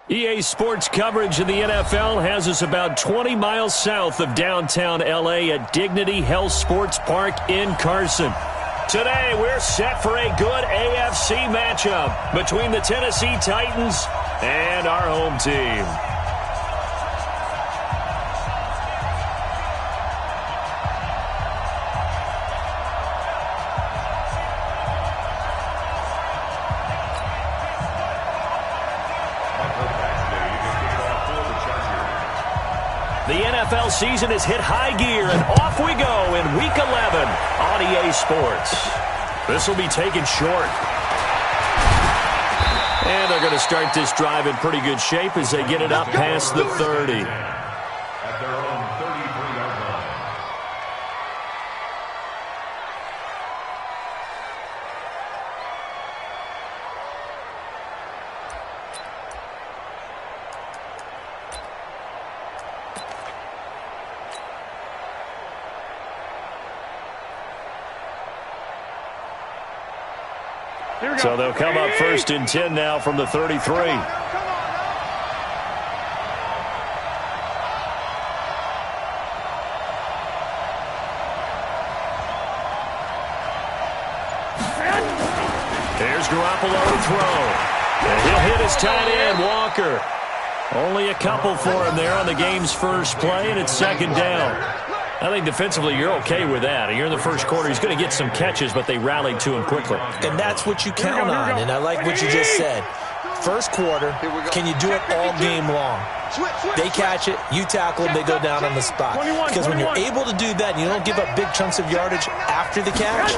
EA Sports coverage of the NFL has us about 20 miles south of downtown L.A. at Dignity Health Sports Park in Carson. Today, we're set for a good AFC matchup between the Tennessee Titans and our home team. The NFL season has hit high gear, and off we go in Week 11 on EA Sports. This will be taken short. And they're going to start this drive in pretty good shape as they get it up past the 30. At their own 33-yard line. So they'll come up 1st and 10 now from the 33. There's Garoppolo to throw. And he'll hit his tight end, Walker. Only a couple for him there on the game's first play, and it's 2nd down. I think defensively you're okay with that. You're in the first quarter. He's going to get some catches, but they rallied to him quickly. And that's what you count on, and I like what you just said. First quarter, can you do it all game long? They catch it, you tackle them, they go down on the spot. Because when you're able to do that and you don't give up big chunks of yardage after the catch,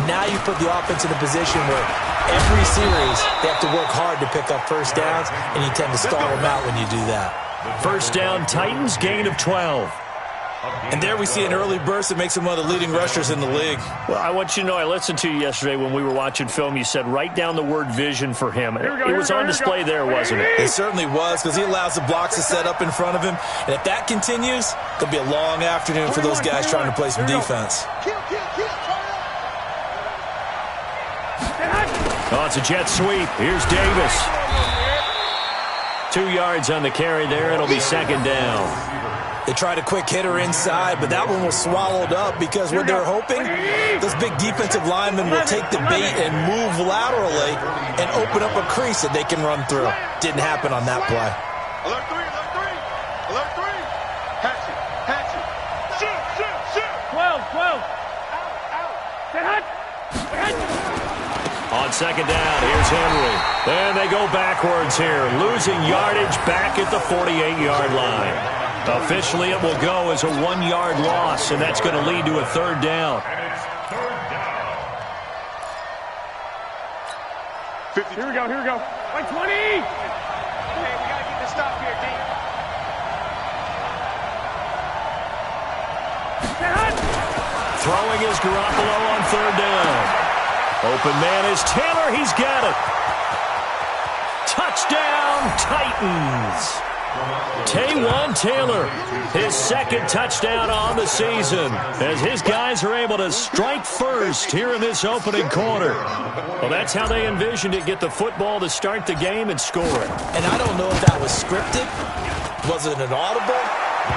now you put the offense in a position where every series they have to work hard to pick up first downs, and you tend to stall them out when you do that. First down, Titans, gain of 12. And there we see an early burst that makes him one of the leading rushers in the league. Well, I want you to know, I listened to you yesterday when we were watching film. You said write down the word vision for him. It was on display there, wasn't it? It certainly was, because he allows the blocks to set up in front of him. And if that continues, it'll be a long afternoon for those guys trying to play some defense. Oh, it's a jet sweep. Here's Davis. 2 yards on the carry there. It'll be 2nd down. They tried a quick hitter inside, but that one was swallowed up because what they're hoping, those big defensive linemen will take the bait and move laterally and open up a crease that they can run through. Didn't happen on that play. Alert 3, alert 3, alert 3. Hatch it, shoot. 12. Out. On 2nd down, here's Henry. And they go backwards here, losing yardage back at the 48-yard line. Officially, it will go as a 1-yard loss, and that's going to lead to a 3rd down. And it's 3rd down. 50. Here we go. 20. Hey, we got to get the stop here, D. Throwing is Garoppolo on 3rd down. Open man is Taylor. He's got it. Touchdown, Titans. Taywan Taylor, his 2nd touchdown on the season, as his guys are able to strike first here in this opening quarter. Well, that's how they envisioned it, get the football to start the game and score it. And I don't know if that was scripted. Was it an audible?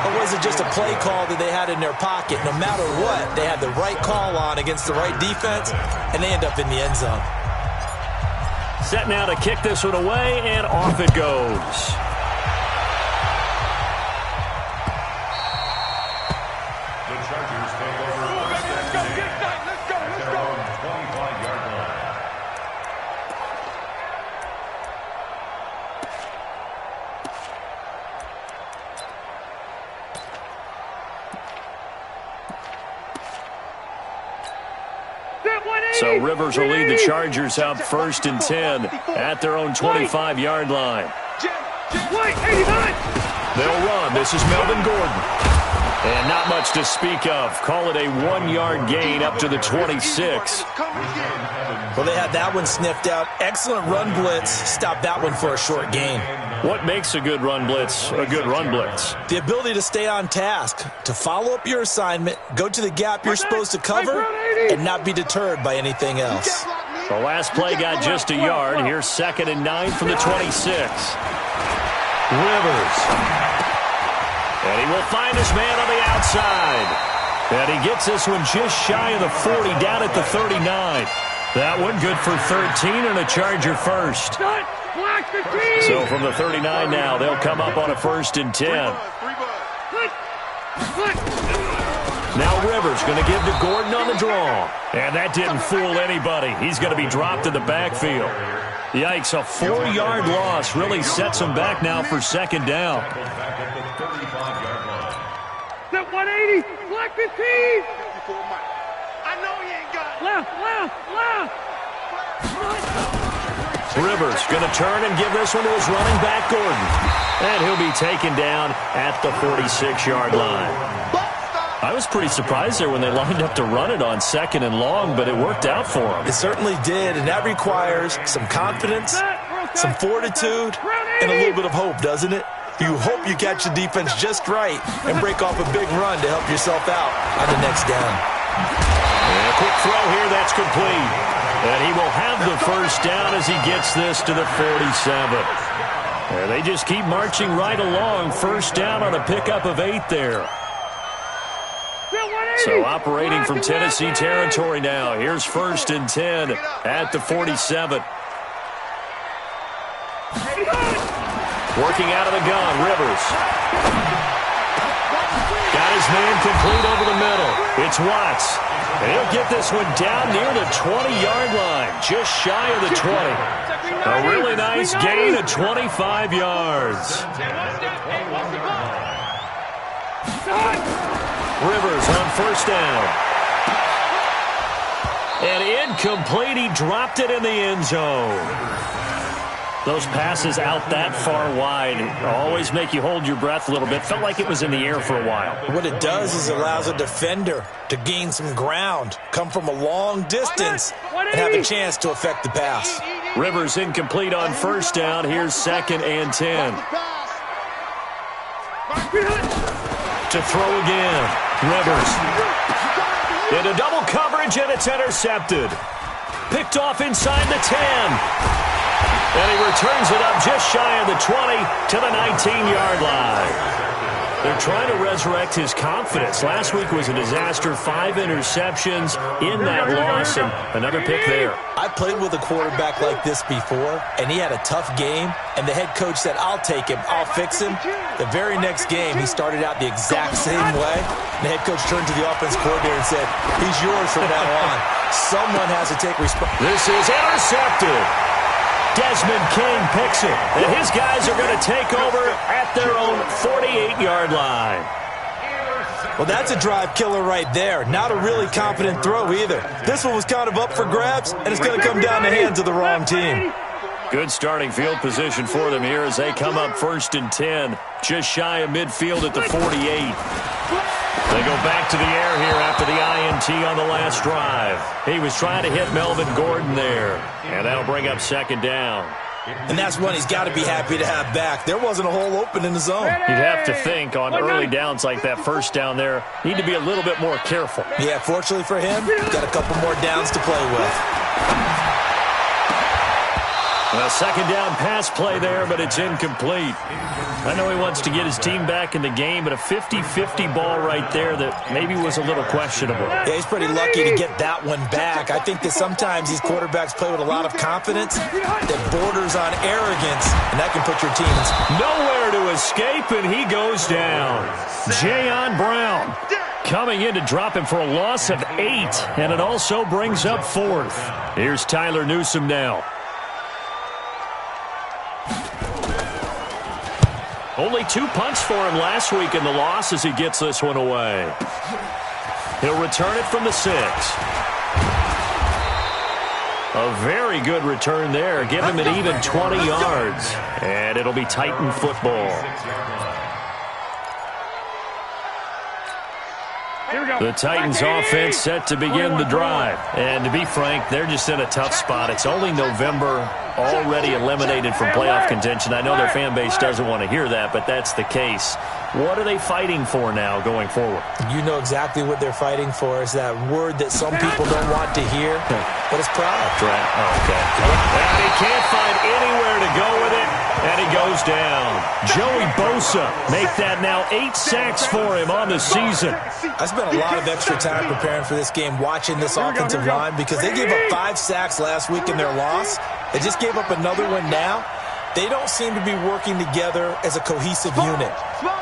Or was it just a play call that they had in their pocket? No matter what, they had the right call on against the right defense, and they end up in the end zone. Set now to kick this one away, and off it goes. So Rivers will lead the Chargers out 1st and 10 at their own 25-yard line. They'll run. This is Melvin Gordon. And not much to speak of. Call it a 1-yard gain up to the 26. Well, they had that one sniffed out. Excellent run blitz. Stopped that one for a short gain. What makes a good run blitz a good run blitz? The ability to stay on task, to follow up your assignment, go to the gap you're supposed to cover, and not be deterred by anything else. The last play got just a yard. Here's 2nd and 9 from the 26. Rivers. And he will find his man on the outside. And he gets this one just shy of the 40, down at the 39. That one good for 13 and a Charger first. So from the 39 now, they'll come up on a 1st and 10. Now Rivers going to give to Gordon on the draw. And that didn't fool anybody. He's going to be dropped in the backfield. Yikes, a 4-yard loss really sets him back now for 2nd down. That 180, block 15. I know he ain't got it. Left. Rivers going to turn and give this one to his running back, Gordon. And he'll be taken down at the 46-yard line. I was pretty surprised there when they lined up to run it on 2nd and long, but it worked out for him. It certainly did, and that requires some confidence, some fortitude, and a little bit of hope, doesn't it? You hope you catch the defense just right and break off a big run to help yourself out on the next down. And a quick throw here, that's complete. And he will have the 1st down as he gets this to the 47. And they just keep marching right along. 1st down on a pickup of 8 there. So operating from Tennessee territory now. Here's 1st and 10 at the 47. Working out of the gun, Rivers. Got his man complete over the middle. It's Watts. And he'll get this one down near the 20-yard line, just shy of the 20. A really nice gain of 25 yards. Rivers on 1st down. And incomplete. He dropped it in the end zone. Those passes out that far wide always make you hold your breath a little bit. Felt like it was in the air for a while. What it does is it allows a defender to gain some ground, come from a long distance, and have a chance to affect the pass. Rivers incomplete on 1st down. Here's 2nd and 10. To throw again. Rivers. Into double coverage, and it's intercepted. Picked off inside the 10. And he returns it up just shy of the 20 to the 19-yard line. They're trying to resurrect his confidence. Last week was a disaster. 5 interceptions in that loss, and another pick there. I played with a quarterback like this before, and he had a tough game, and the head coach said, I'll take him, I'll fix him. The very next game, he started out the exact same way. The head coach turned to the offense coordinator and said, he's yours from now on. Someone has to take responsibility. This is intercepted. Desmond King picks it, and his guys are going to take over at their own 48-yard line. Well, that's a drive killer right there. Not a really confident throw either. This one was kind of up for grabs, and it's going to come down the hands of the wrong team. Good starting field position for them here as they come up 1st and 10, just shy of midfield at the 48. They go back to the air here after the INT on the last drive. He was trying to hit Melvin Gordon there, and that'll bring up 2nd down. And that's one he's got to be happy to have back. There wasn't a hole open in the zone. You'd have to think on early downs like that 1st down there, need to be a little bit more careful. Yeah, fortunately for him, got a couple more downs to play with. A 2nd down pass play there, but it's incomplete. I know he wants to get his team back in the game, but a 50-50 ball right there that maybe was a little questionable. Yeah, he's pretty lucky to get that one back. I think that sometimes these quarterbacks play with a lot of confidence that borders on arrogance, and that can put your team in. Nowhere to escape, and he goes down. Jayon Brown coming in to drop him for a loss of 8, and it also brings up 4th. Here's Tyler Newsome now. Only 2 punts for him last week in the loss as he gets this one away. He'll return it from the 6. A very good return there. Give him an even 20 yards. And it'll be Titan football. The Titans offense set to begin the drive. And to be frank, they're just in a tough spot. It's only November, already eliminated from playoff contention. I know their fan base doesn't want to hear that, but that's the case. What are they fighting for now going forward? You know exactly what they're fighting for. Is that word that some people don't want to hear, but it's pride. Okay. And he can't find anywhere to go with it. And he goes down. Joey Bosa make that now 8 sacks for him on the season. I spent a lot of extra time preparing for this game, watching this offensive line, because they gave up 5 sacks last week in their loss. They just gave up another one now. They don't seem to be working together as a cohesive unit,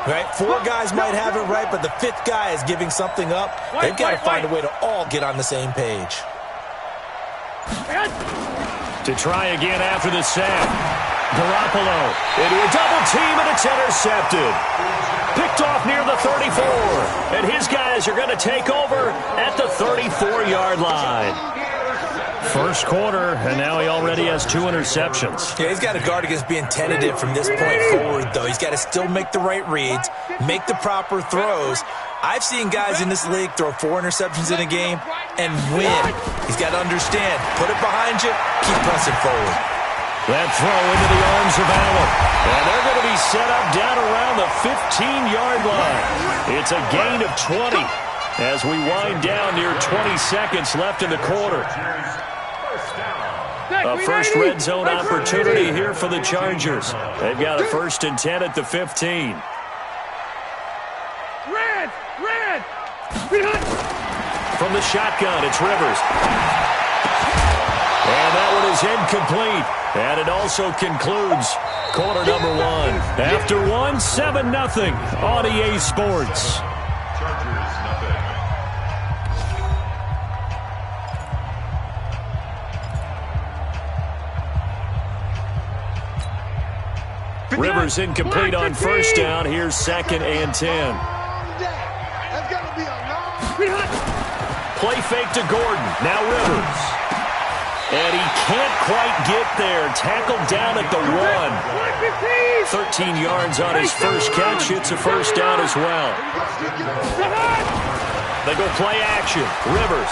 right? 4 guys might have it right, but the 5th guy is giving something up. They've got to find a way to all get on the same page. To try again after the sack. Garoppolo into a double team, and it's intercepted. Picked off near the 34. And his guys are going to take over at the 34-yard line. First quarter, and now he already has 2 interceptions. Yeah, he's got to guard against being tentative from this point forward, though. He's got to still make the right reads, make the proper throws. I've seen guys in this league throw 4 interceptions in a game and win. He's got to understand, put it behind you, keep pressing forward. That throw into the arms of Allen. And they're going to be set up down around the 15-yard line. It's a gain of 20 as we wind down near 20 seconds left in the quarter. A first red zone opportunity here for the Chargers. They've got a 1st and 10 at the 15. Red! From the shotgun, it's Rivers. And that one is incomplete. And it also concludes quarter number 1. After 1, 7-0 on EA Sports. Chargers, nothing. Rivers incomplete on first down. Here's 2nd and 10. Play fake to Gordon. Now Rivers. And he can't quite get there. Tackled down at the 1. 13 yards on his first catch. It's a first down as well. They go play action. Rivers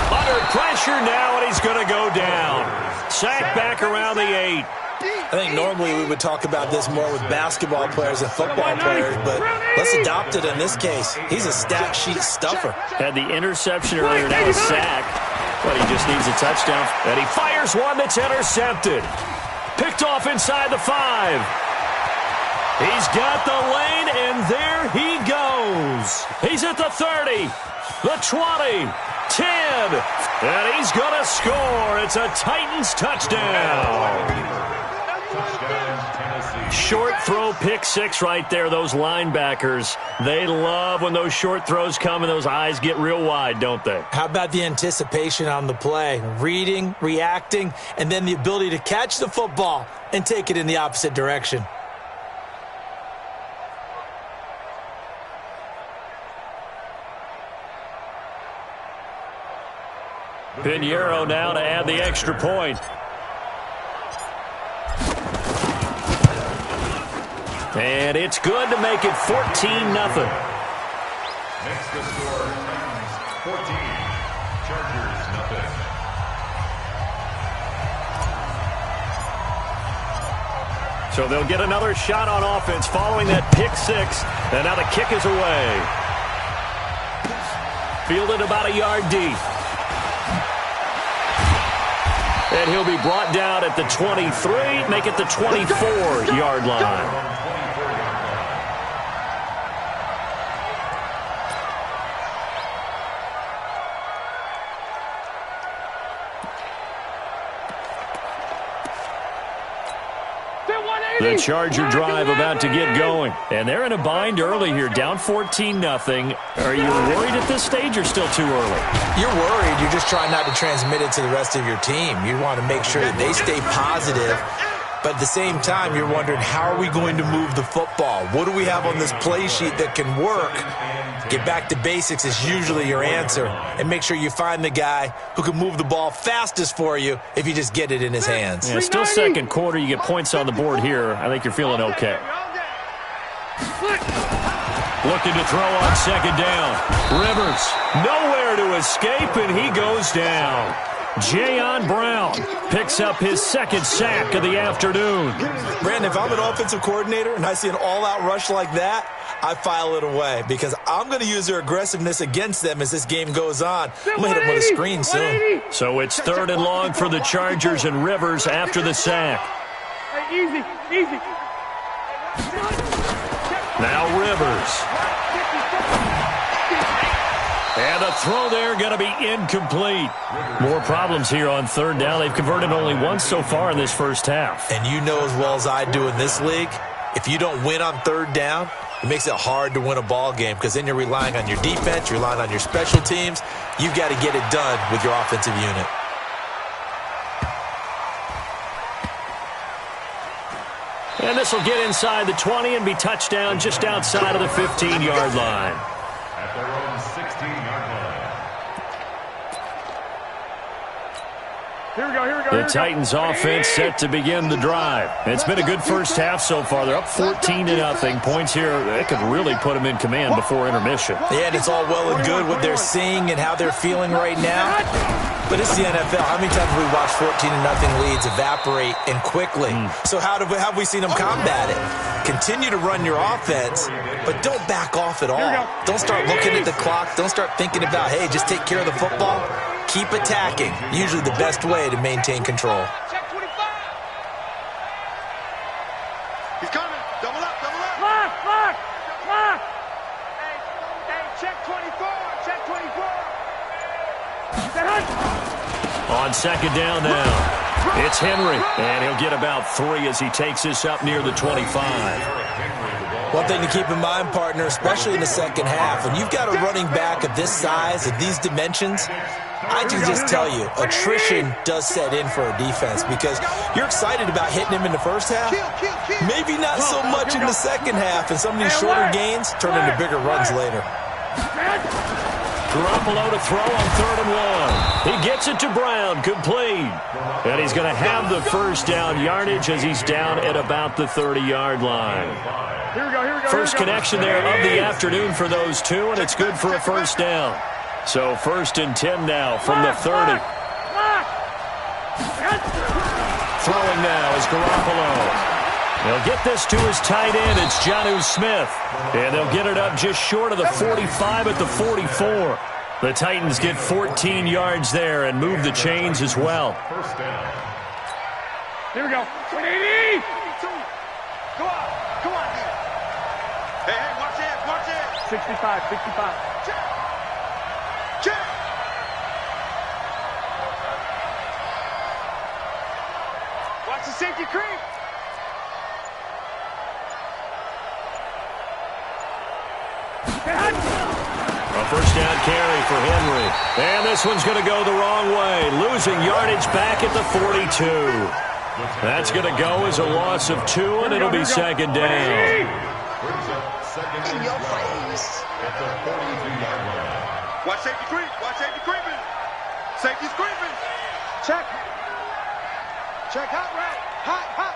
under pressure now, and he's going to go down. Sack back around the 8. I think normally we would talk about this more with basketball players and football players, but let's adopt it in this case. He's a stat sheet stuffer. Had the interception earlier, now a sack. But he just needs a touchdown. And he fires one that's intercepted. Picked off inside the 5. He's got the lane, and there he goes. He's at the 30, the 20, 10, and he's going to score. It's a Titans touchdown. Short throw, pick 6 right there. Those linebackers, they love when those short throws come and those eyes get real wide, don't they? How about the anticipation on the play? Reading, reacting, and then the ability to catch the football and take it in the opposite direction. Pinheiro now to add the extra point. And it's good to make it 14-0. Next to score, Titans 14, Chargers nothing. So they'll get another shot on offense following that pick 6. And now the kick is away. Fielded about a yard deep. And he'll be brought down at the 23, make it the 24-yard line. The Charger drive about to get going. And they're in a bind early here, down 14-0. Are you worried at this stage or still too early? You're worried. You're just trying not to transmit it to the rest of your team. You want to make sure that they stay positive. But at the same time, you're wondering, how are we going to move the football? What do we have on this play sheet that can work? Get back to basics is usually your answer. And make sure you find the guy who can move the ball fastest for you if you just get it in his hands. Yeah, still second quarter. You get points on the board here. I think you're feeling okay. Looking to throw on second down. Rivers nowhere to escape, and he goes down. Jayon Brown picks up his 2nd sack of the afternoon. Brandon, if I'm an offensive coordinator and I see an all-out rush like that, I file it away because I'm going to use their aggressiveness against them as this game goes on. I'm going to hit them with a screen soon. So it's 3rd and long for the Chargers, and Rivers after the sack. Easy, easy. Now Rivers. And the throw there going to be incomplete. More problems here on third down. They've converted only once so far in this first half. And you know as well as I do in this league, if you don't win on third down, it makes it hard to win a ball game because then you're relying on your defense, you're relying on your special teams. You've got to get it done with your offensive unit. And this will get inside the 20 and be touchdown just outside of the 15-yard line. At their own 16-yard line. Here we go. The Titans offense set to begin the drive. It's been a good first half so far. They're up 14-0. Points here, they could really put them in command before intermission. Yeah, and it's all well and good what they're seeing and how they're feeling right now. But it's the NFL. How many times have we watched 14-0 leads evaporate and quickly? So how have we seen them combat it? Continue to run your offense, but don't back off at all. Don't start looking at the clock. Don't start thinking about, hey, just take care of the football. Keep attacking. Usually the best way to maintain control. Check 25. He's coming. Double up. Lock. Hey, check 24. Check 24. On second down now, it's Henry, and he'll get about 3 as he takes this up near the 25. One thing to keep in mind, partner, especially in the second half, when you've got a running back of this size, of these dimensions, I can just tell you, attrition does set in for a defense because you're excited about hitting him in the first half. Maybe not so much in the second half, and some of these shorter gains turn into bigger runs later. Garoppolo to throw on 3rd and 1. He gets it to Brown, complete. And he's going to have the first down yardage as he's down at about the 30-yard line. First connection there of the afternoon for those two, and it's good for a first down. So 1st and 10 now from the 30. Throwing now is Garoppolo. They'll get this to his tight end. It's Jonnu Smith. And they'll get it up just short of the 45 at the 44. The Titans get 14 yards there and move the chains as well. First down. Here we go. 180. Come on. Hey, watch it. 65. Check. Watch the safety creep. A first down carry for Henry. And this one's going to go the wrong way. Losing yardage back at the 42. That's going to go as a loss of 2, and it'll be second down. Brings up second and 12 at the 42-yard line. Watch safety creep. Creeping. Safety's creeping. Check hot route. Hot.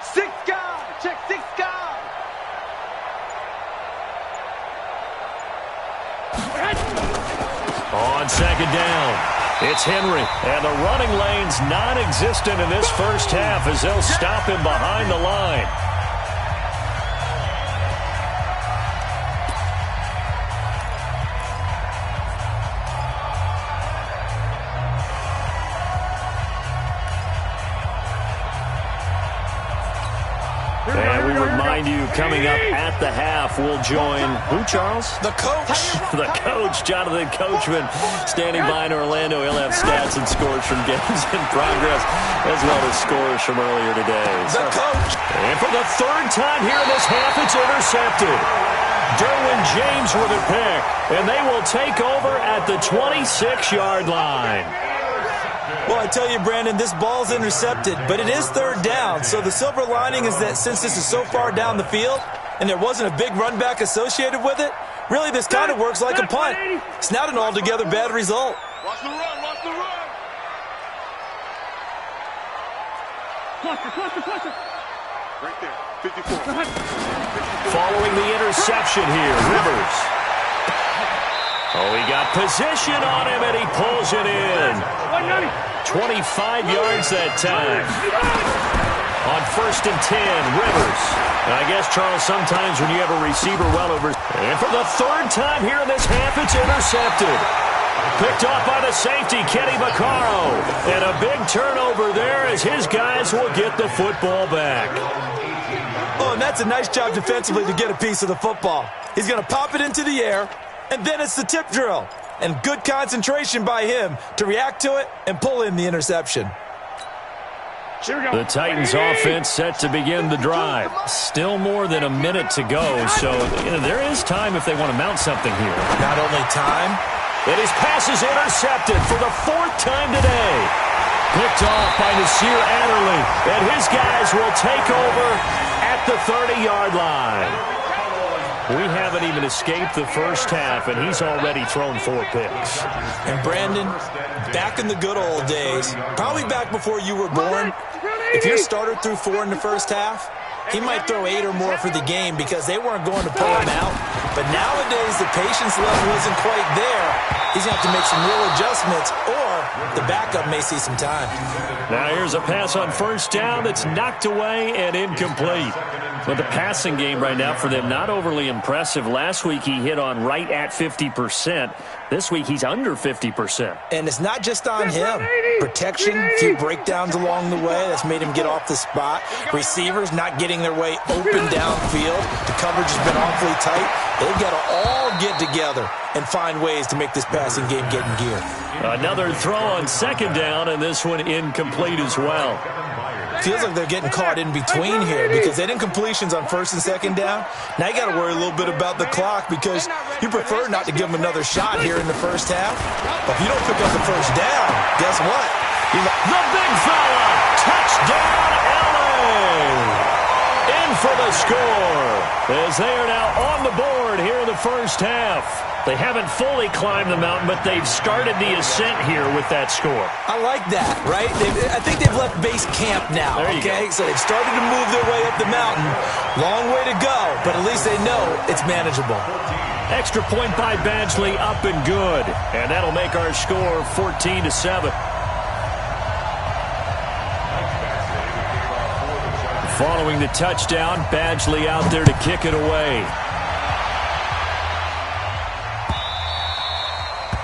6 guard. Check 6 guard. On second down, it's Henry. And the running lane's non-existent in this first half as they'll stop him behind the line. And we remind you, coming up at the half, we'll join who, Charles? The coach. The coach, Jonathan Coachman, standing by in Orlando. He'll have stats and scores from games in progress, as well as scores from earlier today. The coach. And for the 3rd time here in this half, it's intercepted. Derwin James with a pick, and they will take over at the 26-yard line. Well, I tell you, Brandon, this ball's intercepted, but it is 3rd down. So the silver lining is that since this is so far down the field and there wasn't a big run back associated with it, really this kind of works like a punt. It's not an altogether bad result. Watch the run. Cluster. Right there, 54. Following the interception here, Rivers. Oh, he got position on him, and he pulls it in. 25 yards that time. On 1st and 10, Rivers. And I guess, Charles, sometimes when you have a receiver well over. And for the 3rd time here in this half, it's intercepted. Picked off by the safety, Kenny Vaccaro. And a big turnover there as his guys will get the football back. Oh, and that's a nice job defensively to get a piece of the football. He's going to pop it into the air, and then it's the tip drill. And good concentration by him to react to it and pull in the interception. The Titans offense set to begin the drive. Still more than a minute to go, so there is time if they want to mount something here. Not only time, and his pass is intercepted for the 4th time today. Picked off by Nasir Adderley, and his guys will take over at the 30-yard line. We haven't even escaped the first half, and he's already thrown 4 picks. And Brandon, back in the good old days, probably back before you were born, if your starter threw 4 in the first half, he might throw 8 or more for the game because they weren't going to pull him out. But nowadays, the patience level isn't quite there. He's going to have to make some real adjustments, or the backup may see some time. Now here's a pass on first down that's knocked away and incomplete. But the passing game right now for them, not overly impressive. Last week he hit on right at 50%. This week he's under 50%. And it's not just on him. Protection, a few breakdowns along the way. That's made him get off the spot. Receivers not getting their way open downfield. The coverage has been awfully tight. They've got to all get together and find ways to make this passing game get in gear. Another throw on second down, and this one incomplete as well. Feels like they're getting caught in between here because they didn't completions on first and second down. Now you got to worry a little bit about the clock because you prefer not to give them another shot here in the first half. But if you don't pick up the first down, guess what? The big fella! Touchdown, LA! In for the score as they are now on the board here in the first half. They haven't fully climbed the mountain, but they've started the ascent here with that score. I like that, right? I think they've left base camp now, okay? So they've started to move their way up the mountain. Long way to go, but at least they know it's manageable. Extra point by Badgley, up and good. And that'll make our score 14-7. Following the touchdown, Badgley out there to kick it away.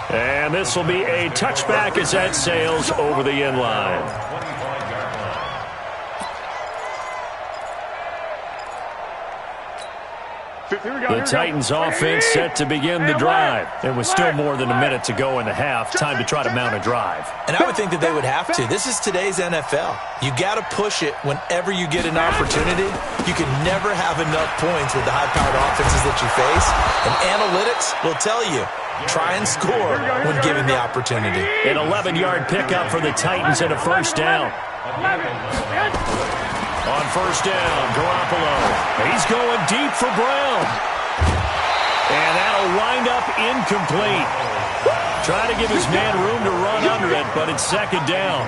And this will be a touchback as that sails over the end line. The Titans offense set to begin the drive. There was still more than a minute to go in the half. Time to try to mount a drive. And I would think that they would have to. This is today's NFL. You got to push it whenever you get an opportunity. You can never have enough points with the high-powered offenses that you face. And analytics will tell you, try and score when given the opportunity. An 11-yard pickup for the Titans and a first down. On first down, Garoppolo. He's going deep for Brown. And that'll wind up incomplete. Trying to give his man room to run under it, but it's second down.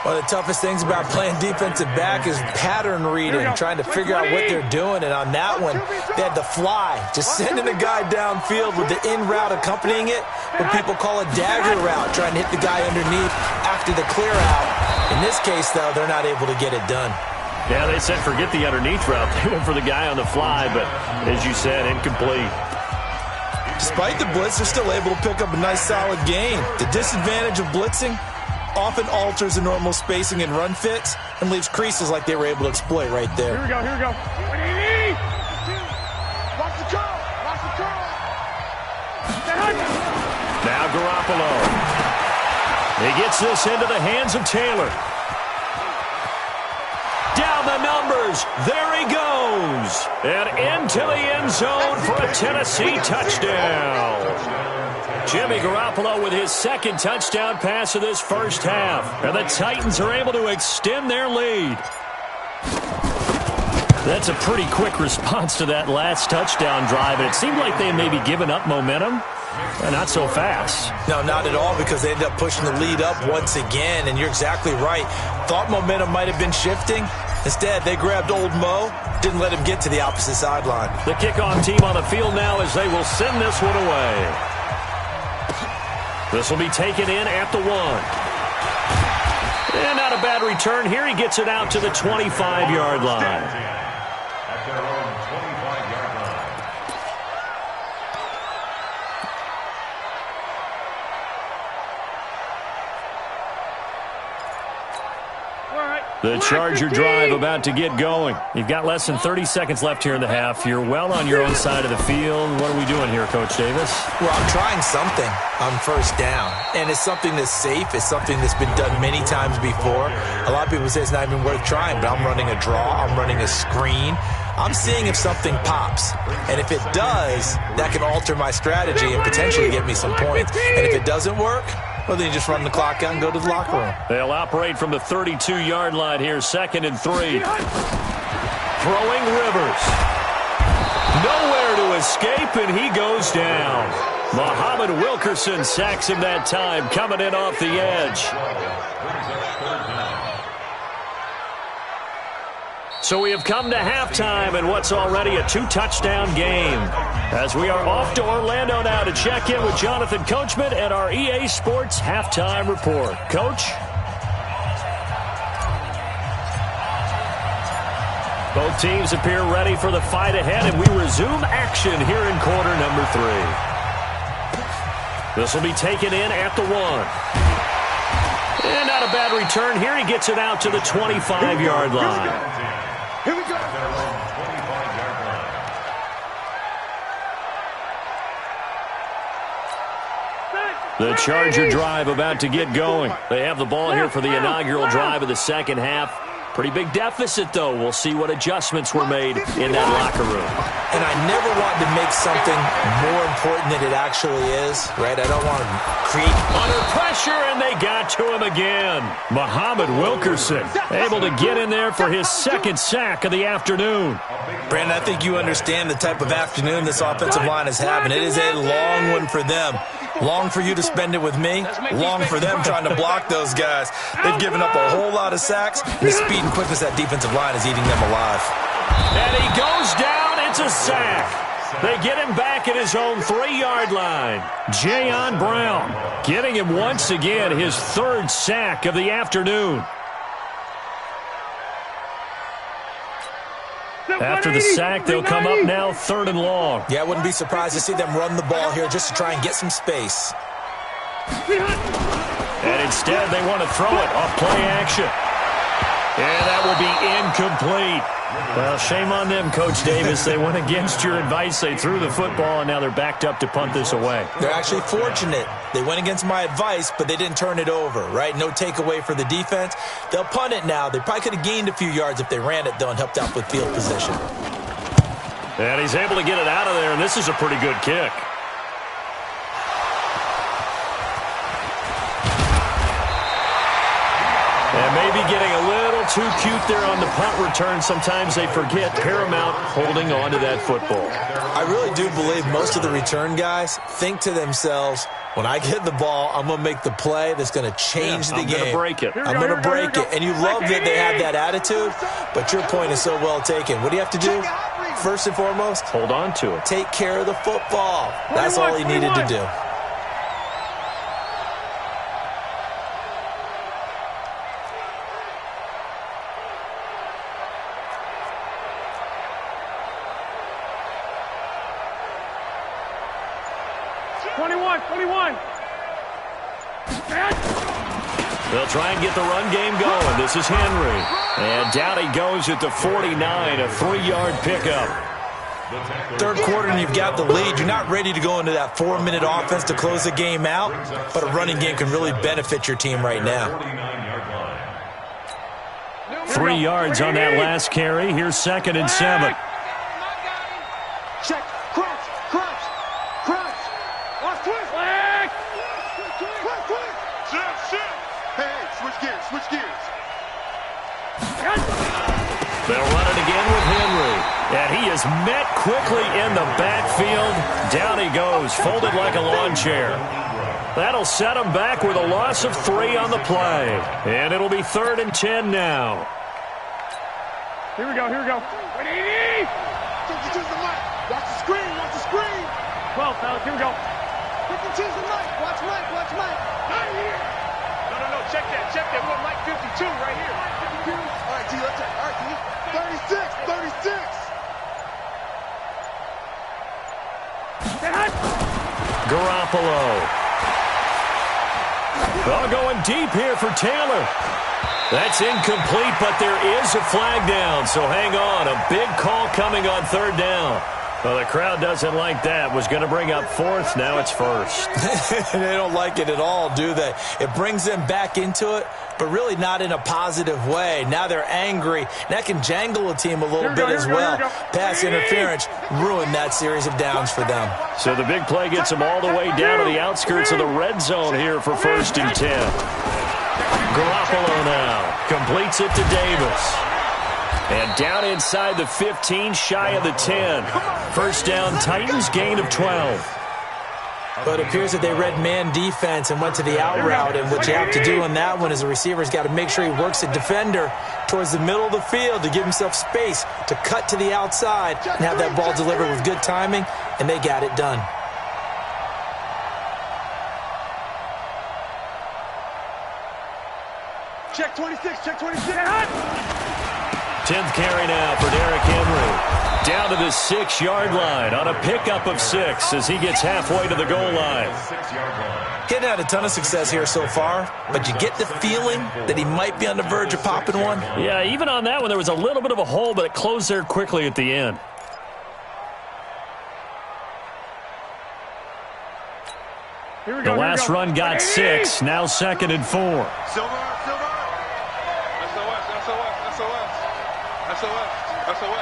One of the toughest things about playing defensive back is pattern reading, trying to figure out what they're doing. And on that one, they had the fly, just sending a guy downfield with the in route accompanying it, what people call a dagger route, trying to hit the guy underneath after the clear out. In this case, though, they're not able to get it done. Yeah, they said forget the underneath route. They went for the guy on the fly, but as you said, incomplete. Despite the blitz, they're still able to pick up a nice, solid gain. The disadvantage of blitzing often alters the normal spacing and run fits and leaves creases like they were able to exploit right there. Here we go, here we go. Watch the curl, watch the curl. Now Garoppolo. He gets this into the hands of Taylor. Down the numbers. There he goes. And into the end zone for a Tennessee touchdown. Jimmy Garoppolo with his second touchdown pass of this first half. And the Titans are able to extend their lead. That's a pretty quick response to that last touchdown drive. And it seemed like they had maybe given up momentum. Not so fast. No, not at all, because they ended up pushing the lead up once again. And you're exactly right. Thought momentum might have been shifting. Instead, they grabbed old Mo, didn't let him get to the opposite sideline. The kickoff team on the field now as they will send this one away. This will be taken in at the 1. And not a bad return here. He gets it out to the 25-yard line. The Charger drive about to get going. You've got less than 30 seconds left here in the half. You're well on your own side of the field. What are we doing here, Coach Davis? Well, I'm trying something on first down, and it's something that's safe. It's something that's been done many times before. A lot of people say it's not even worth trying, but I'm running a draw. I'm running a screen. I'm seeing if something pops, and if it does, that can alter my strategy and potentially get me some points. And if it doesn't work, well, then you just run the clock out and go to the locker room. They'll operate from the 32-yard line here, 2nd and 3. Throwing Rivers. Nowhere to escape, and he goes down. Muhammad Wilkerson sacks him that time, coming in off the edge. So we have come to halftime in what's already a 2-touchdown game. As we are off to Orlando now to check in with Jonathan Coachman at our EA Sports Halftime Report. Coach? Both teams appear ready for the fight ahead, and we resume action here in quarter number 3. This will be taken in at the 1. And not a bad return here. He gets it out to the 25-yard line. Here we go. The Charger drive about to get going. They have the ball here for the inaugural drive of the second half. Pretty big deficit, though. We'll see what adjustments were made in that locker room. And I never want to make something more important than it actually is, right? I don't want to create... Under pressure, and they got to him again. Muhammad Wilkerson able to get in there for his 2nd sack of the afternoon. Brandon, I think you understand the type of afternoon this offensive line is having. It is a long one for them. Long for you to spend it with me. Long for them trying to block those guys. They've given up a whole lot of sacks. And the speed and quickness that defensive line is eating them alive. And he goes down. It's a sack. They get him back at his own 3-yard line. Jayon Brown getting him once again his 3rd sack of the afternoon. After the sack, they'll come up now 3rd and long. Yeah, I wouldn't be surprised to see them run the ball here just to try and get some space. And instead, they want to throw it off play action. And that will be incomplete. Well, shame on them, Coach Davis. They went against your advice. They threw the football, and now they're backed up to punt this away. They're actually fortunate. They went against my advice, but they didn't turn it over, right? No takeaway for the defense. They'll punt it now. They probably could have gained a few yards if they ran it, though, and helped out with field position. And he's able to get it out of there, and this is a pretty good kick. And maybe getting a little too cute there on the punt return. Sometimes they forget Paramount holding on to that football. I really do believe most of the return guys think to themselves, when I get the ball, I'm going to make the play that's going to change the game. I'm going to break it. I'm going to break it. And you love that they have that attitude, but your point is so well taken. What do you have to do? First and foremost, hold on to it. Take care of the football. That's all he needed to do. They'll try and get the run game going. This is Henry. And down he goes at the 49, a 3-yard pickup. 3rd quarter and you've got the lead. You're not ready to go into that 4-minute offense to close the game out, but a running game can really benefit your team right now. 3 yards on that last carry. Here's 2nd and 7. Check. Crunch. Watch twist. Shift. Hey, switch gears. They'll run it again with Henry. And he is met quickly in the backfield. Down he goes, folded like a lawn chair. That'll set him back with a loss of 3 on the play. And it'll be 3rd and 10 now. Here we go. Ready? Choose the mic. Watch the screen. 12, fellas, here we go. Pick and choose the mic. Watch Mike. Right here. No. Check that. We want Mike 52 right here. All right, T, let's check. All right, T. 36. Garoppolo. Well, going deep here for Taylor. That's incomplete, but there is a flag down, so hang on. A big call coming on third down. Well, the crowd doesn't like that. Was going to bring up fourth. Now it's first. They don't like it at all, do they? It brings them back into it, but really not in a positive way. Now they're angry. That can jangle a team a little bit as well. Pass interference ruined that series of downs for them. So the big play gets them all the way down to the outskirts of the red zone here for 1st and 10. Garoppolo now completes it to Davis. And down inside the 15, shy of the 10. First down, Titans, gain of 12. But it appears that they read man defense and went to the out route, and what you have to do on that one is the receiver's got to make sure he works the defender towards the middle of the field to give himself space to cut to the outside and have that ball delivered with good timing, and they got it done. Check 26, check 26. 10th carry now for Derrick Henry. Down to the 6-yard line on a pickup of 6 as he gets halfway to the goal line. Getting had a ton of success here so far, but you get the feeling that he might be on the verge of popping one. Yeah, even on that one, there was a little bit of a hole, but it closed there quickly at the end. The last run got 6, now 2nd and 4. Silver. SOS.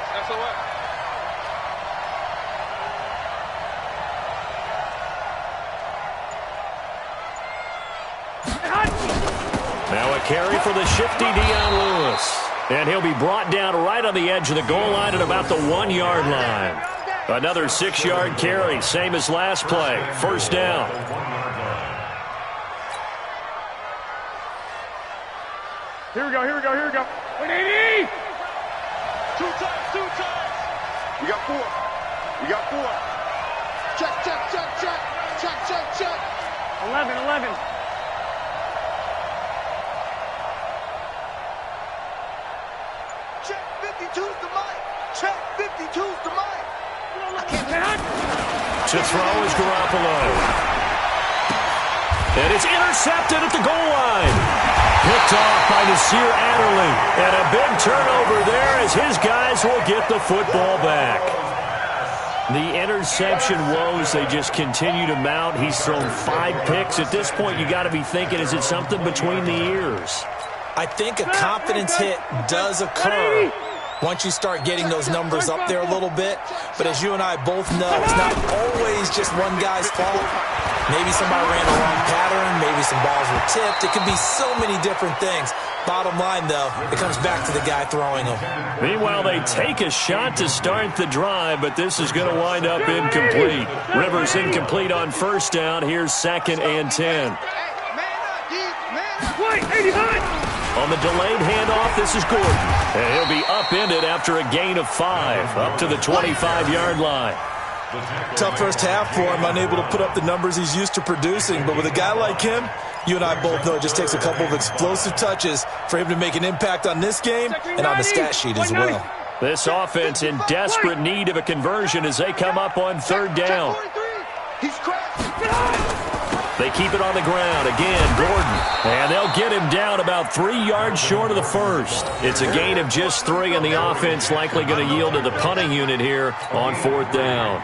Now a carry for the shifty Dion Lewis. And he'll be brought down right on the edge of the goal line at about the 1-yard line. Another 6-yard carry, same as last play. First down. Here we go. 180! Two times. You got 4. Check. 11. Check 52's the mic. Check 52's the mic. To throw is Garoppolo. And it's intercepted at the goal line. Picked off by Nasir Adderley. And a big turnover there as his guys will get the football back. The interception woes, they just continue to mount. He's thrown 5 picks. At this point, you got to be thinking, is it something between the ears? I think a confidence hit does occur once you start getting those numbers up there a little bit. But as you and I both know, it's not always just one guy's fault. Maybe somebody ran a wrong pattern. Maybe some balls were tipped. It could be so many different things. Bottom line, though, it comes back to the guy throwing them. Meanwhile, they take a shot to start the drive, but this is going to wind up incomplete. Rivers incomplete on first down. Here's 2nd and 10. On the delayed handoff, this is Gordon. And he'll be upended after a gain of 5, up to the 25-yard line. Tough first half for him, unable to put up the numbers he's used to producing. But with a guy like him, you and I both know it just takes a couple of explosive touches for him to make an impact on this game and on the stat sheet as well. This offense in desperate need of a conversion as they come up on third down. They keep it on the ground. Again, Gordon. And they'll get him down about 3 yards short of the first. It's a gain of just 3, and the offense likely going to yield to the punting unit here on 4th down.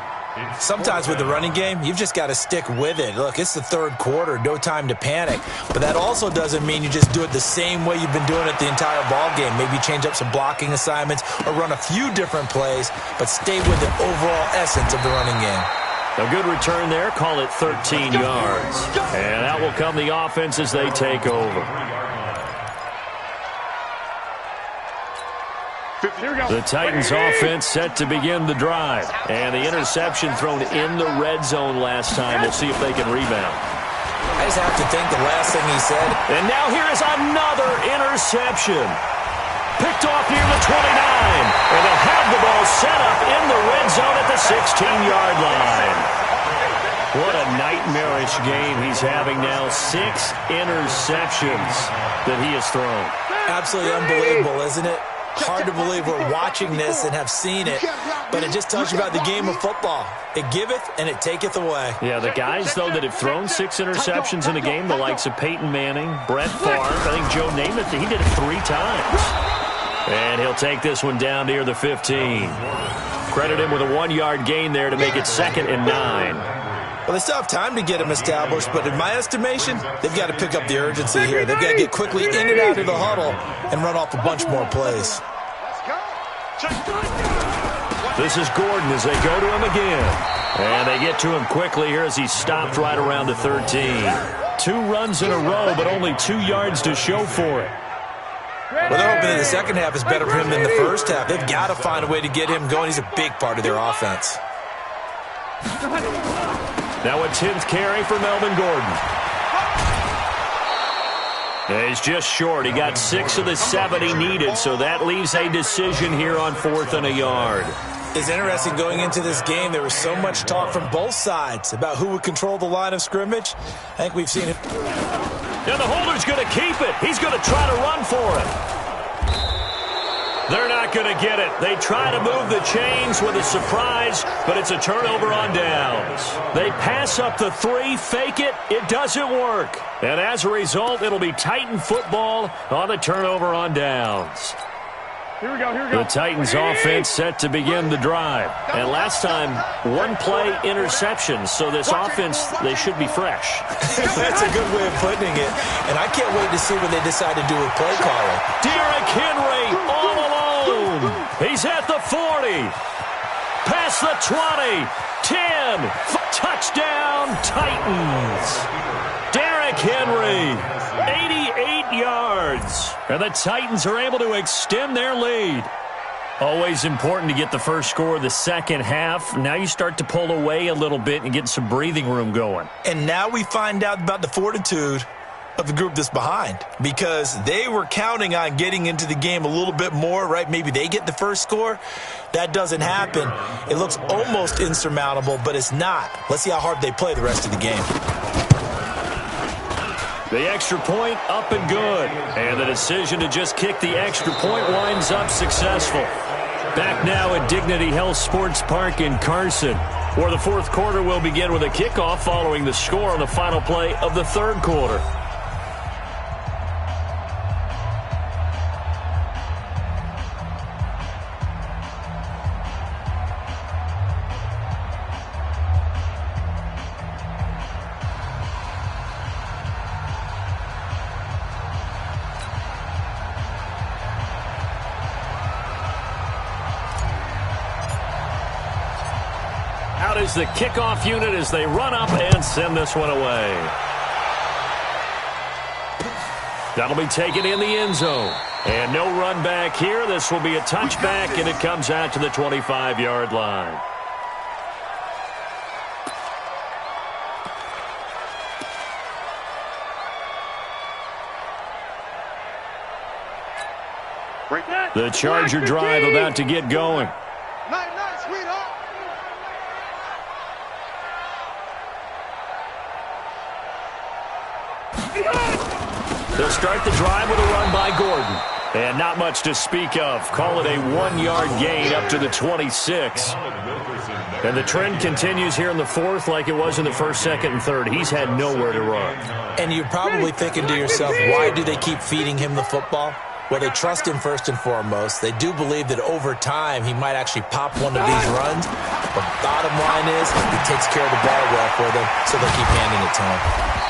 Sometimes with the running game, you've just got to stick with it. Look, it's the third quarter, no time to panic. But that also doesn't mean you just do it the same way you've been doing it the entire ball game. Maybe change up some blocking assignments or run a few different plays, but stay with the overall essence of the running game. A good return there, call it 13 yards. And out will come the offense as they take over. The Titans offense set to begin the drive. And the interception thrown in the red zone last time. We'll see if they can rebound. I just have to think the last thing he said. And now here is another interception. Picked off near the 29. And they'll have the ball set up in the red zone at the 16-yard line. What a nightmarish game he's having now. 6 interceptions that he has thrown. Absolutely unbelievable, isn't it? Hard to believe we're watching this and have seen it, but it just tells you about the game of football. It giveth and it taketh away. Yeah, the guys, though, that have thrown 6 interceptions in the game, the likes of Peyton Manning, Brett Favre, I think Joe Namath, he did it 3 times. And he'll take this one down near the 15. Credit him with a 1-yard gain there to make it 2nd and 9. Well, they still have time to get him established, but in my estimation, they've got to pick up the urgency here. They've got to get quickly in and out of the huddle and run off a bunch more plays. This is Gordon as they go to him again. And they get to him quickly here as he's stopped right around the 13. 2 runs in a row, but only 2 yards to show for it. Well, they're hoping that the second half is better for him than the first half. They've got to find a way to get him going. He's a big part of their offense. Now a 10th carry for Melvin Gordon. And he's just short. He got 6 of the 7 he needed, so that leaves a decision here on 4th and a yard. It's interesting going into this game. There was so much talk from both sides about who would control the line of scrimmage. I think we've seen it. And the holder's going to keep it. He's going to try to run for it. They're not going to get it. They try to move the chains with a surprise, but it's a turnover on downs. They pass up the 3, fake it. It doesn't work. And as a result, it'll be Titan football on the turnover on downs. Here we go, here we go. The Titans offense set to begin the drive. And last time, 1-play interception. So this offense, they should be fresh. That's a good way of putting it. And I can't wait to see what they decide to do with play calling. Derrick Henry all alone. He's at the 40. Past the 20. 10. Touchdown, Titans. Derrick Henry, 88 yards. And the Titans are able to extend their lead. Always important to get the first score of the second half. Now you start to pull away a little bit and get some breathing room going. And now we find out about the fortitude of the group that's behind, because they were counting on getting into the game a little bit more, right? Maybe they get the first score. That doesn't happen. It looks almost insurmountable, but it's not. Let's see how hard they play the rest of the game. The extra point up and good. And the decision to just kick the extra point winds up successful. Back now at Dignity Health Sports Park in Carson, where the 4th quarter will begin with a kickoff following the score on the final play of the 3rd quarter. Out is the kickoff unit as they run up and send this one away. That'll be taken in the end zone. And no run back here. This will be a touchback, and it comes out to the 25-yard line. The Charger drive about to get going. Nice, sweetheart. They'll start the drive with a run by Gordon. And not much to speak of. Call it a 1-yard gain up to the 26. And the trend continues here in the 4th like it was in the 1st, 2nd, and 3rd. He's had nowhere to run. And you're probably thinking to yourself, why do they keep feeding him the football? Well, they trust him first and foremost. They do believe that over time he might actually pop one of these runs. But bottom line is he takes care of the ball well for them, so they keep handing it to him.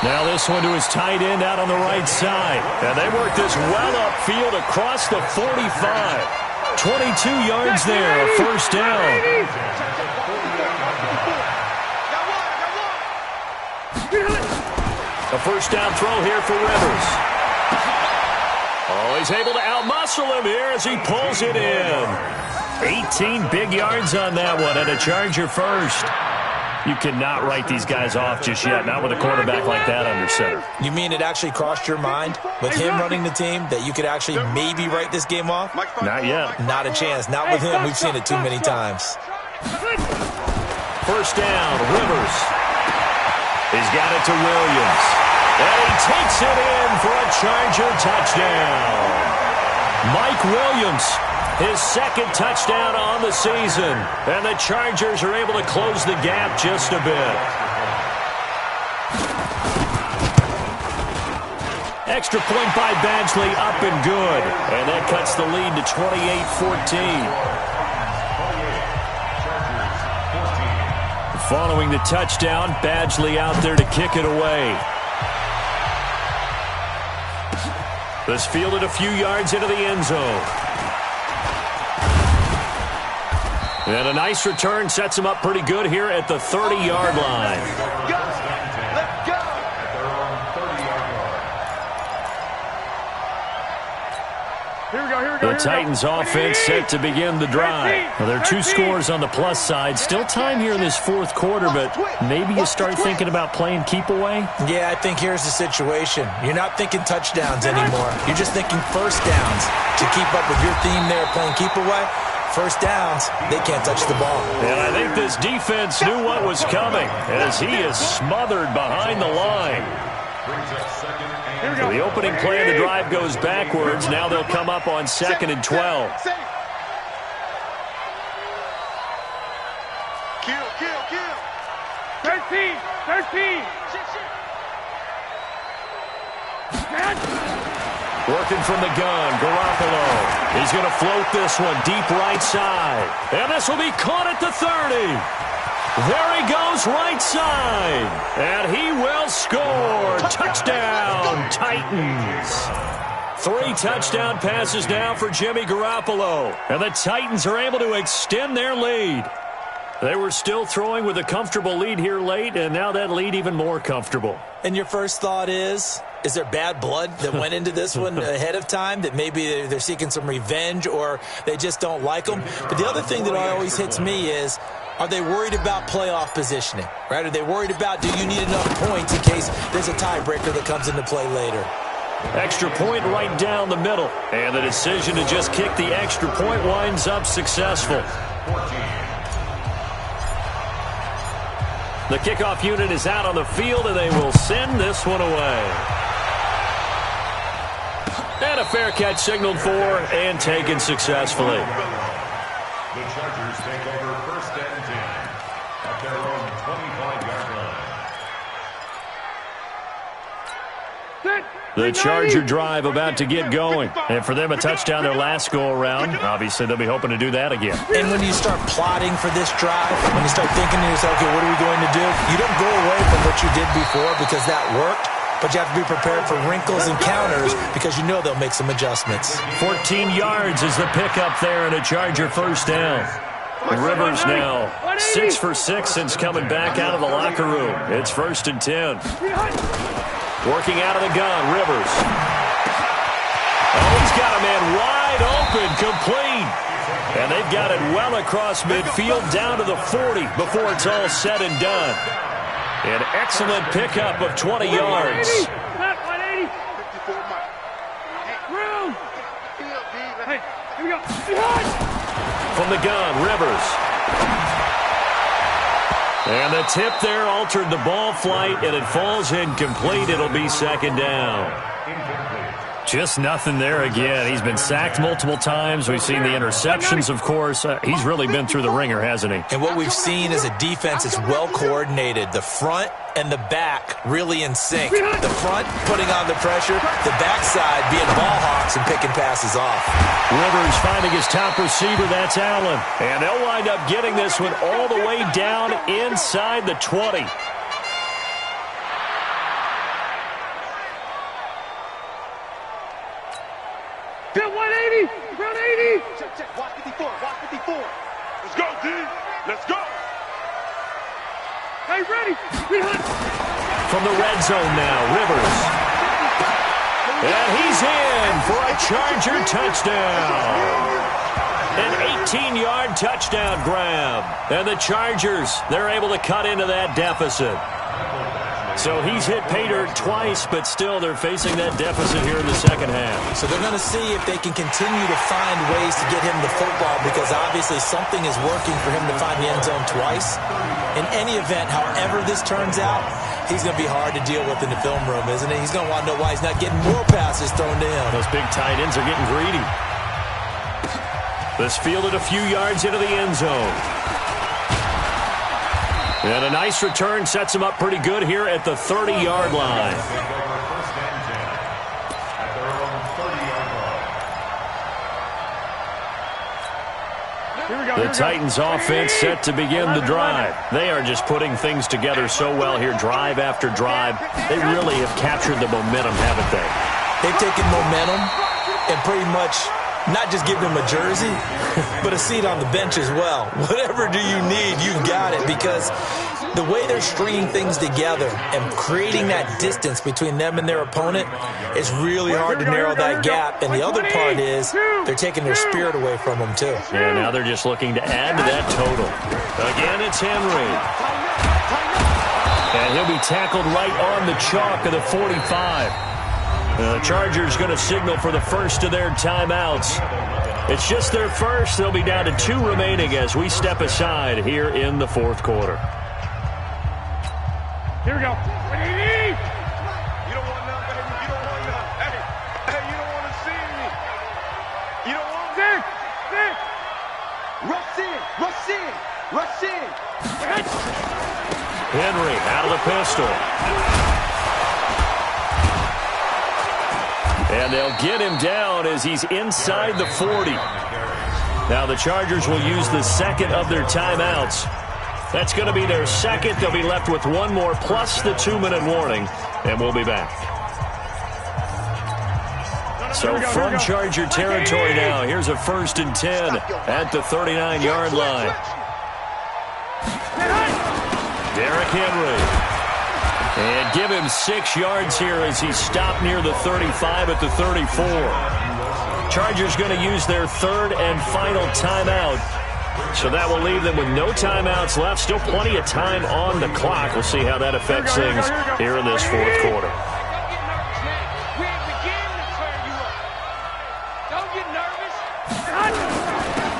Now this one to his tight end out on the right side. And they work this well upfield across the 45. 22 yards there, a 1st down. A 1st down throw here for Rivers. Oh, he's able to outmuscle him here as he pulls it in. 18 big yards on that one, and a Charger first. You cannot write these guys off just yet, not with a quarterback like that under center. You mean it actually crossed your mind with him running the team that you could actually maybe write this game off? Not yet. Not a chance. Not with him. We've seen it too many times. 1st down, Rivers. He's got it to Williams. And he takes it in for a Charger touchdown. Mike Williams His second touchdown on the season. And the Chargers are able to close the gap just a bit. Extra point by Badgley, up and good. And that cuts the lead to 28-14. Following the touchdown, Badgley out there to kick it away. This fielded a few yards into the end zone. And a nice return sets him up pretty good here at the 30-yard line. The Titans offense set to begin the drive. Well, there are two scores on the plus side. Still time here in this fourth quarter, but maybe you start thinking about playing keep away? Yeah, I think here's the situation. You're not thinking touchdowns anymore. You're just thinking first downs. To keep up with your theme there, playing keep away, first downs, they can't touch the ball. And I think this defense knew what was coming as he is smothered behind the line. So the opening play of the drive goes backwards. Now they'll come up on 2nd and 12. Kill. 13. Working from the gun, Garoppolo. He's going to float this one deep right side. And this will be caught at the 30. There he goes right side. And he will score. Touchdown, Titans. 3 touchdown passes now for Jimmy Garoppolo. And the Titans are able to extend their lead. They were still throwing with a comfortable lead here late, and now that lead even more comfortable. And your first thought is there bad blood that went into this one ahead of time, that maybe they're seeking some revenge or they just don't like them? But the other thing that always hits me is, are they worried about playoff positioning? Right? Are they worried about, do you need enough points in case there's a tiebreaker that comes into play later? Extra point right down the middle. And the decision to just kick the extra point winds up successful. The kickoff unit is out on the field, and they will send this one away. And a fair catch signaled for and taken successfully. The Chargers take over 1st and 10 at their own 25-yard line. The Charger drive about to get going. And for them, a touchdown their last go-around. Obviously, they'll be hoping to do that again. And when you start plotting for this drive, when you start thinking to yourself, okay, what are we going to do? You don't go away from what you did before because that worked. But you have to be prepared for wrinkles and counters because you know they'll make some adjustments. 14 yards is the pickup there and a Charger first down. Rivers now 6 for 6 since coming back out of the locker room. It's 1st and 10. Working out of the gun, Rivers. Oh, he's got a man wide open, complete. And they've got it well across midfield down to the 40 before it's all said and done. An excellent pickup of 20 yards. From the gun, Rivers. And the tip there altered the ball flight, and it falls incomplete. It'll be 2nd down. Just nothing there again. He's been sacked multiple times. We've seen the interceptions, of course. He's really been through the ringer, hasn't he? And what we've seen is a defense that's well coordinated. The front and the back really in sync. The front putting on the pressure, the backside being ball hawks and picking passes off. Rivers finding his top receiver. That's Allen. And they'll wind up getting this one all the way down inside the 20. Hit 180! Round 80! Check. Watch 54. Let's go, D! Let's go! Hey, ready! From the red zone now, Rivers. And he's in for a Charger touchdown. An 18-yard touchdown grab. And the Chargers, they're able to cut into that deficit. So he's hit pay dirt twice, but still they're facing that deficit here in the second half. So they're going to see if they can continue to find ways to get him the football, because obviously something is working for him to find the end zone twice. In any event, however this turns out, he's going to be hard to deal with in the film room, isn't he? He's going to want to know why he's not getting more passes thrown to him. Those big tight ends are getting greedy. This fielded a few yards into the end zone. And a nice return sets him up pretty good here at the 30-yard line. The Titans offense set to begin the drive. They are just putting things together so well here, drive after drive. They really have captured the momentum, haven't they? They've taken momentum and pretty much not just give him a jersey, but a seat on the bench as well. Whatever do you need, you've got it, because the way they're stringing things together and creating that distance between them and their opponent is really hard to narrow that gap. And the other part is they're taking their spirit away from them, too. Yeah, now they're just looking to add to that total. Again, it's Henry. And he'll be tackled right on the chalk of the 45. The Chargers going to signal for the first of their timeouts. It's just their first. They'll be down to 2 remaining as we step aside here in the fourth quarter. Here we go. You don't want none, baby. You don't want none. Hey, you don't want to see me. You don't want me. Rush in. Rush in. Rush in. Henry out of the pistol. And they'll get him down as he's inside the 40. Now the Chargers will use the second of their timeouts. That's going to be their second. They'll be left with one more plus the 2-minute warning, and we'll be back. So from Charger territory now, here's a 1st and 10 at the 39-yard line. Derrick Henry. And give him 6 yards here as he stopped near the 35 at the 34. Chargers going to use their 3rd and final timeout. So that will leave them with no timeouts left. Still plenty of time on the clock. We'll see how that affects things here in this fourth quarter.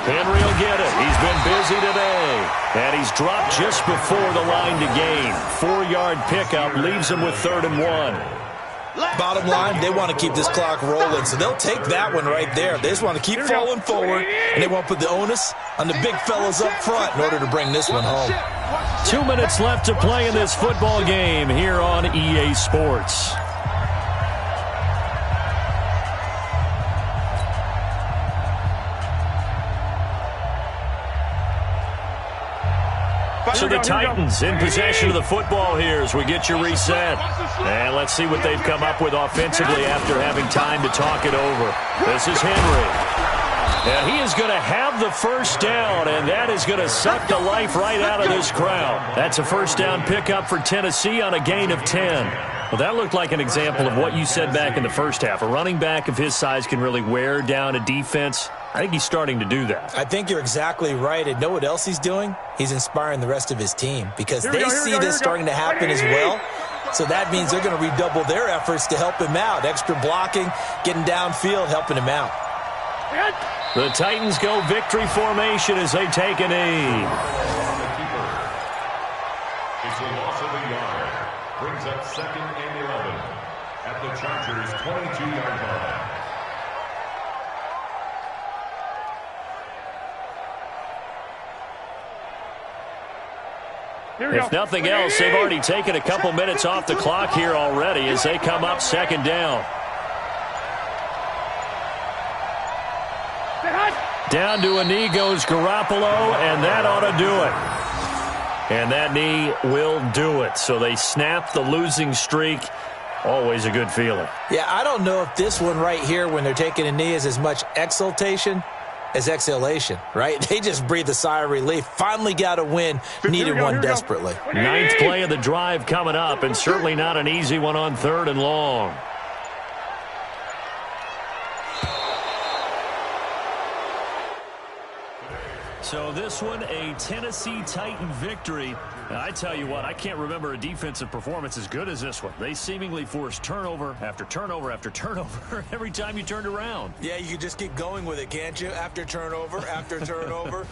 Henry will get it. He's been busy today. And he's dropped just before the line to gain. 4-yard pickup leaves him with 3rd and 1. Bottom line, they want to keep this clock rolling, so they'll take that one right there. They just want to keep falling forward, and they want to put the onus on the big fellas up front in order to bring this one home. 2 minutes left to play in this football game here on EA Sports. So the Titans in possession of the football here as we get you reset. And let's see what they've come up with offensively after having time to talk it over. This is Henry. And he is going to have the first down, and that is going to suck the life right out of this crowd. That's a first down pickup for Tennessee on a gain of 10. Well, that looked like an example of what you said back in the first half. A running back of his size can really wear down a defense. I think he's starting to do that. I think you're exactly right. And know what else he's doing? He's inspiring the rest of his team because they see this starting to happen as well. So that means they're going to redouble their efforts to help him out. Extra blocking, getting downfield, helping him out. The Titans go victory formation as they take a knee. It's a loss of a yard. Brings up 2nd and 11 at the Chargers' 22-yard line. If nothing else, they've already taken a couple minutes off the clock here already as they come up 2nd down. Down to a knee goes Garoppolo, and that ought to do it. And that knee will do it. So they snap the losing streak. Always a good feeling. Yeah, I don't know if this one right here when they're taking a knee is as much exultation as exhalation, right? They just breathe a sigh of relief. Finally got a win, needed one desperately. 9th play of the drive coming up, and certainly not an easy one on 3rd and long. So this one, a Tennessee Titan victory. And I tell you what, I can't remember a defensive performance as good as this one. They seemingly forced turnover after turnover after turnover every time you turned around. Yeah, you could just keep going with it, can't you? After turnover, after turnover.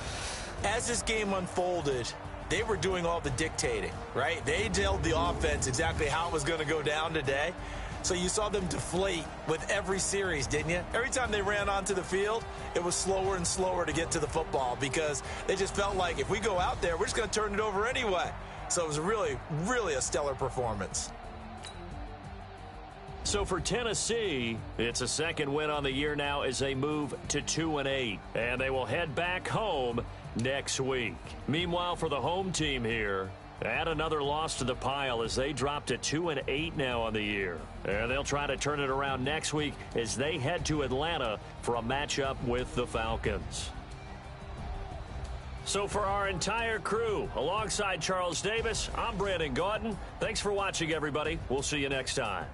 As this game unfolded, they were doing all the dictating, right? They told the offense exactly how it was going to go down today. So you saw them deflate with every series, didn't you? Every time they ran onto the field, it was slower and slower to get to the football because they just felt like if we go out there, we're just going to turn it over anyway. So it was really, really a stellar performance. So for Tennessee, it's a second win on the year now as they move to 2-8. And they will head back home next week. Meanwhile, for the home team here, add another loss to the pile as they drop to 2-8 now on the year. And they'll try to turn it around next week as they head to Atlanta for a matchup with the Falcons. So for our entire crew, alongside Charles Davis, I'm Brandon Gautin. Thanks for watching, everybody. We'll see you next time.